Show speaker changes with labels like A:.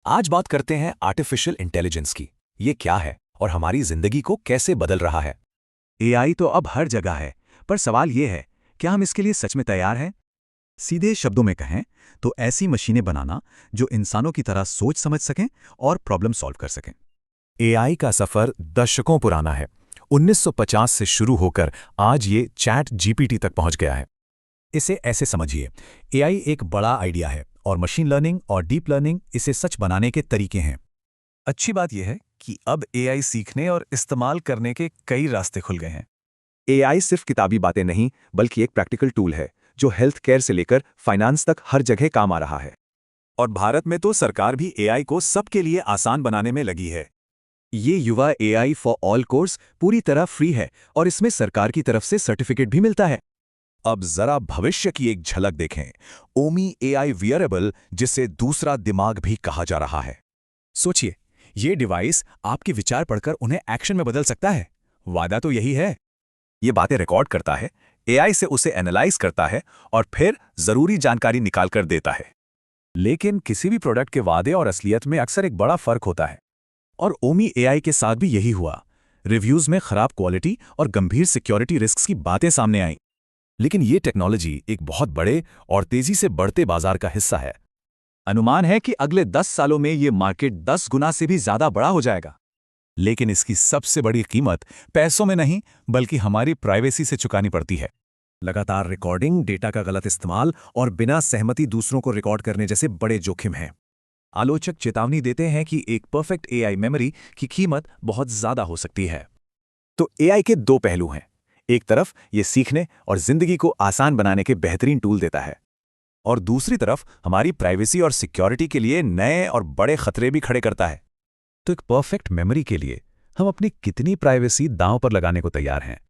A: आज बात करते हैं आर्टिफिशियल इंटेलिजेंस की। ये क्या है और हमारी जिंदगी को कैसे बदल रहा है?
B: एआई तो अब हर जगह है, पर सवाल ये है, क्या हम इसके लिए सच में तैयार हैं? सीधे शब्दों में कहें तो ऐसी मशीनें बनाना जो इंसानों की तरह सोच समझ सकें और प्रॉब्लम सॉल्व कर सकें।
A: एआई का सफर दशकों पुराना है। 1950 से शुरू होकर आज ये चैट जीपीटी तक पहुंच गया है।
B: इसे ऐसे समझिए, एआई एक बड़ा आइडिया है और मशीन लर्निंग और डीप लर्निंग इसे सच बनाने के तरीके हैं।
C: अच्छी बात यह है कि अब एआई सीखने और इस्तेमाल करने के कई रास्ते खुल गए हैं।
D: एआई सिर्फ किताबी बातें नहीं, बल्कि एक प्रैक्टिकल टूल है जो हेल्थ केयर से लेकर फाइनेंस तक हर जगह काम आ रहा है।
C: और भारत में तो सरकार भी एआई को सबके लिए आसान बनाने में लगी है।
B: ये युवा एआई फॉर ऑल कोर्स पूरी तरह फ्री है और इसमें सरकार की तरफ से सर्टिफिकेट भी मिलता है।
C: अब जरा भविष्य की एक झलक देखें। ओमी एआई वियरेबल, जिसे दूसरा दिमाग भी कहा जा रहा है।
B: सोचिए, ये डिवाइस आपके विचार पढ़कर उन्हें एक्शन में बदल सकता है। वादा तो यही है।
C: ये बातें रिकॉर्ड करता है, एआई से उसे एनालाइज करता है और फिर जरूरी जानकारी निकाल कर देता है। लेकिन किसी भी प्रोडक्ट के वादे और असलियत में अक्सर एक बड़ा फर्क होता है।
B: और ओमी एआई के साथ भी यही हुआ। रिव्यूज में खराब क्वालिटी और गंभीर सिक्योरिटी रिस्क्स की बातें सामने आईं।
A: लेकिन ये टेक्नोलॉजी एक बहुत बड़े और तेजी से बढ़ते बाजार का हिस्सा है।
B: अनुमान है कि अगले 10 सालों में ये मार्केट 10 गुना से भी ज्यादा बड़ा हो जाएगा।
C: लेकिन इसकी सबसे बड़ी कीमत पैसों में नहीं, बल्कि हमारी प्राइवेसी से चुकानी पड़ती है।
B: लगातार रिकॉर्डिंग, डेटा का गलत इस्तेमाल और बिना सहमति दूसरों को रिकॉर्ड करने जैसे बड़े जोखिम हैं। आलोचक चेतावनी देते हैं कि एक परफेक्ट एआई मेमोरी की कीमत बहुत ज्यादा हो सकती है।
D: तो एआई के दो पहलू हैं। एक तरफ ये सीखने और जिंदगी को आसान बनाने के बेहतरीन टूल देता है,
C: और दूसरी तरफ हमारी प्राइवेसी और सिक्योरिटी के लिए नए और बड़े खतरे भी खड़े करता है।
A: तो एक परफेक्ट मेमोरी के लिए हम अपनी कितनी प्राइवेसी दांव पर लगाने को तैयार हैं?